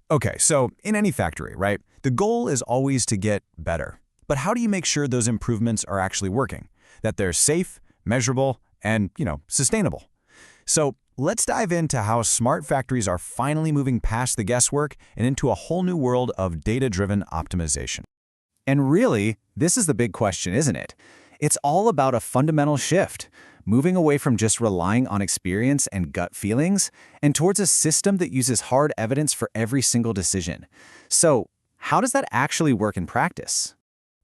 Okay, so in any factory, right, the goal is always to get better. But how do you make sure those improvements are actually working? That they're safe, measurable, and, sustainable? So let's dive into how smart factories are finally moving past the guesswork and into a whole new world of data-driven optimization. And really, this is the big question, isn't it? It's all about a fundamental shift, moving away from just relying on experience and gut feelings and towards a system that uses hard evidence for every single decision. So, how does that actually work in practice?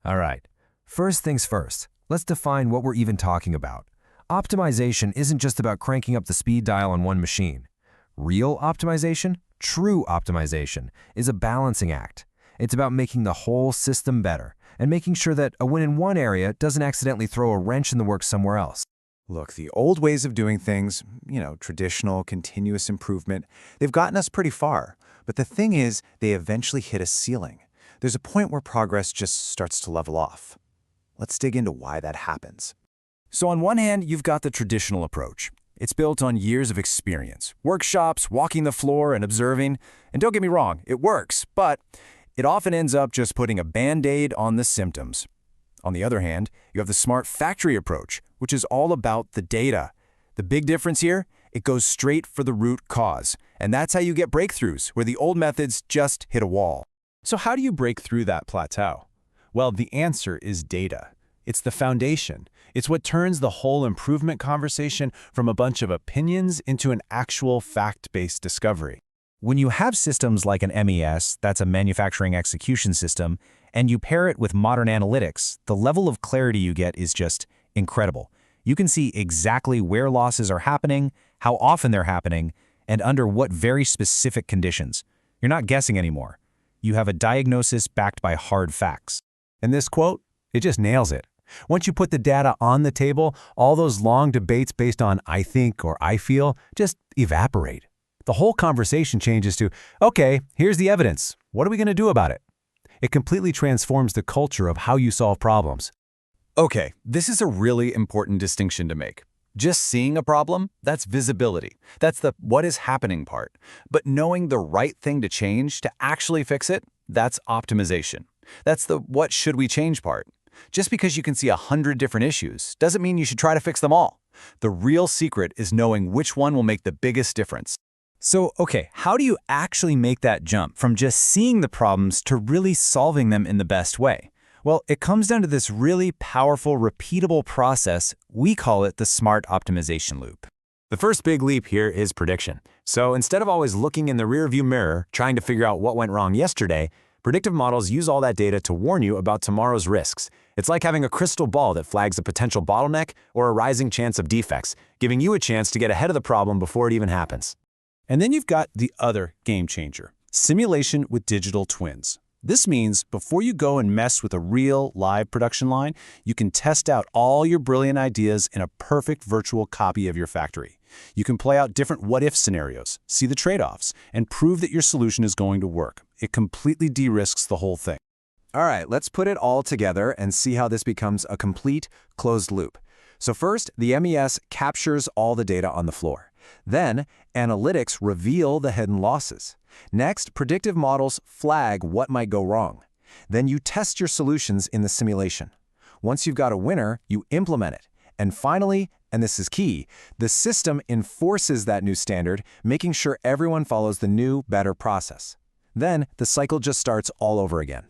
All right. First things first, let's define what we're even talking about. Optimization isn't just about cranking up the speed dial on one machine. Real optimization, true optimization, is a balancing act. It's about making the whole system better and making sure that a win in one area doesn't accidentally throw a wrench in the works somewhere else. Look, the old ways of doing things, traditional, continuous improvement, they've gotten us pretty far. But the thing is, they eventually hit a ceiling. There's a point where progress just starts to level off. Let's dig into why that happens. So on one hand, you've got the traditional approach. It's built on years of experience, workshops, walking the floor, and observing. And don't get me wrong, it works, but it often ends up just putting a Band-Aid on the symptoms. On the other hand, you have the smart factory approach, which is all about the data. The big difference here, it goes straight for the root cause. And that's how you get breakthroughs, where the old methods just hit a wall. So how do you break through that plateau? Well, the answer is data. It's the foundation. It's what turns the whole improvement conversation from a bunch of opinions into an actual fact-based discovery. When you have systems like an MES, that's a manufacturing execution system, and you pair it with modern analytics, the level of clarity you get is just incredible. You can see exactly where losses are happening, how often they're happening, and under what very specific conditions. You're not guessing anymore. You have a diagnosis backed by hard facts. And this quote, it just nails it. Once you put the data on the table, all those long debates based on I think or I feel just evaporate. The whole conversation changes to, okay, here's the evidence. What are we going to do about it? It completely transforms the culture of how you solve problems. Okay, this is a really important distinction to make. Just seeing a problem, that's visibility. That's the what is happening part. But knowing the right thing to change to actually fix it, that's optimization. That's the what should we change part. Just because you can see 100 different issues doesn't mean you should try to fix them all. The real secret is knowing which one will make the biggest difference. So, okay, how do you actually make that jump from just seeing the problems to really solving them in the best way? Well, it comes down to this really powerful, repeatable process. We call it the smart optimization loop. The first big leap here is prediction. So instead of always looking in the rearview mirror, trying to figure out what went wrong yesterday, predictive models use all that data to warn you about tomorrow's risks. It's like having a crystal ball that flags a potential bottleneck or a rising chance of defects, giving you a chance to get ahead of the problem before it even happens. And then you've got the other game changer, simulation with digital twins. This means before you go and mess with a real live production line, you can test out all your brilliant ideas in a perfect virtual copy of your factory. You can play out different what-if scenarios, see the trade-offs, and prove that your solution is going to work. It completely de-risks the whole thing. All right, let's put it all together and see how this becomes a complete closed loop. So first, the MES captures all the data on the floor. Then, analytics reveal the hidden losses. Next, predictive models flag what might go wrong. Then you test your solutions in the simulation. Once you've got a winner, you implement it. And finally, and this is key, the system enforces that new standard, making sure everyone follows the new, better process. Then, the cycle just starts all over again.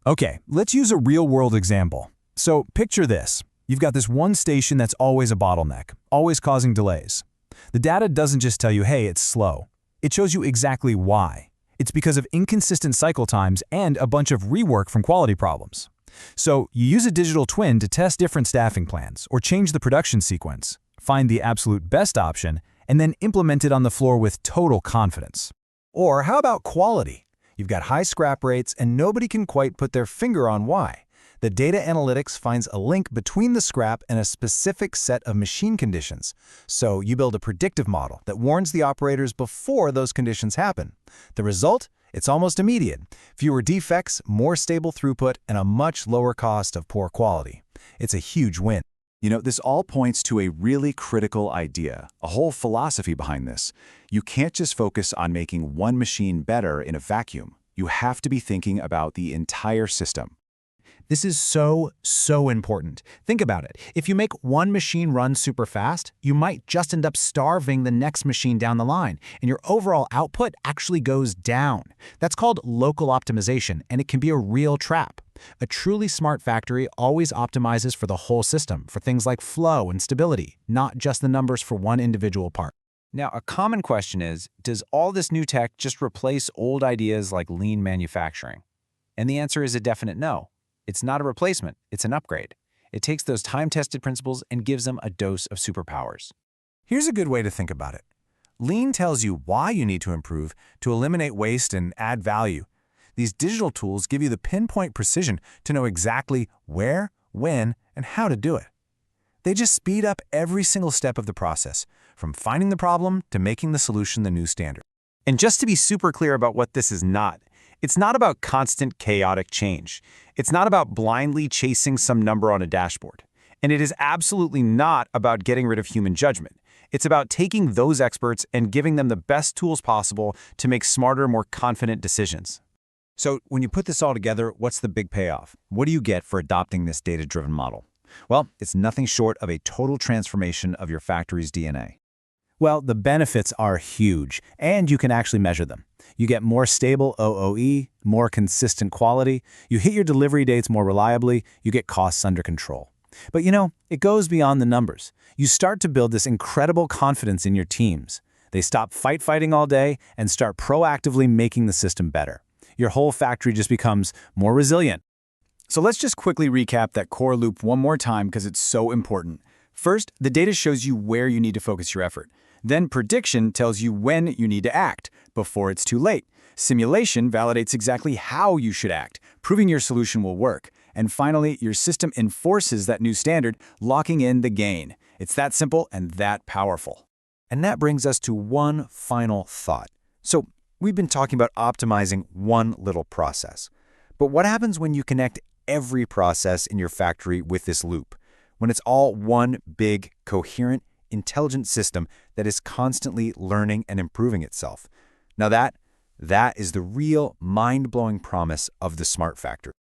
Okay, let's use a real-world example. So picture this. You've got this one station that's always a bottleneck, always causing delays. The data doesn't just tell you, hey, it's slow. It shows you exactly why. It's because of inconsistent cycle times and a bunch of rework from quality problems. So you use a digital twin to test different staffing plans or change the production sequence, find the absolute best option, and then implement it on the floor with total confidence. Or how about quality? You've got high scrap rates and nobody can quite put their finger on why. The data analytics finds a link between the scrap and a specific set of machine conditions. So you build a predictive model that warns the operators before those conditions happen. The result? It's almost immediate. Fewer defects, more stable throughput, and a much lower cost of poor quality. It's a huge win. This all points to a really critical idea, a whole philosophy behind this. You can't just focus on making one machine better in a vacuum. You have to be thinking about the entire system. This is so important. Think about it. If you make one machine run super fast, you might just end up starving the next machine down the line, and your overall output actually goes down. That's called local optimization, and it can be a real trap. A truly smart factory always optimizes for the whole system, for things like flow and stability, not just the numbers for one individual part. Now, a common question is, does all this new tech just replace old ideas like lean manufacturing? And the answer is a definite no. It's not a replacement, it's an upgrade. It takes those time-tested principles and gives them a dose of superpowers. Here's a good way to think about it. Lean tells you why you need to improve to eliminate waste and add value. These digital tools give you the pinpoint precision to know exactly where, when, and how to do it. They just speed up every single step of the process, from finding the problem to making the solution the new standard. And just to be super clear about what this is not, it's not about constant chaotic change. It's not about blindly chasing some number on a dashboard. And it is absolutely not about getting rid of human judgment. It's about taking those experts and giving them the best tools possible to make smarter, more confident decisions. So when you put this all together, what's the big payoff? What do you get for adopting this data-driven model? Well, it's nothing short of a total transformation of your factory's DNA. Well, the benefits are huge, and you can actually measure them. You get more stable OOE, more consistent quality, you hit your delivery dates more reliably, you get costs under control. But it goes beyond the numbers. You start to build this incredible confidence in your teams. They stop fighting all day and start proactively making the system better. Your whole factory just becomes more resilient. So let's just quickly recap that core loop one more time because it's so important. First, the data shows you where you need to focus your effort. Then prediction tells you when you need to act, before it's too late. Simulation validates exactly how you should act, proving your solution will work. And finally, your system enforces that new standard, locking in the gain. It's that simple and that powerful. And that brings us to one final thought. So we've been talking about optimizing one little process. But what happens when you connect every process in your factory with this loop? When it's all one big, coherent, intelligent system that is constantly learning and improving itself. Now that is the real mind-blowing promise of the smart factory.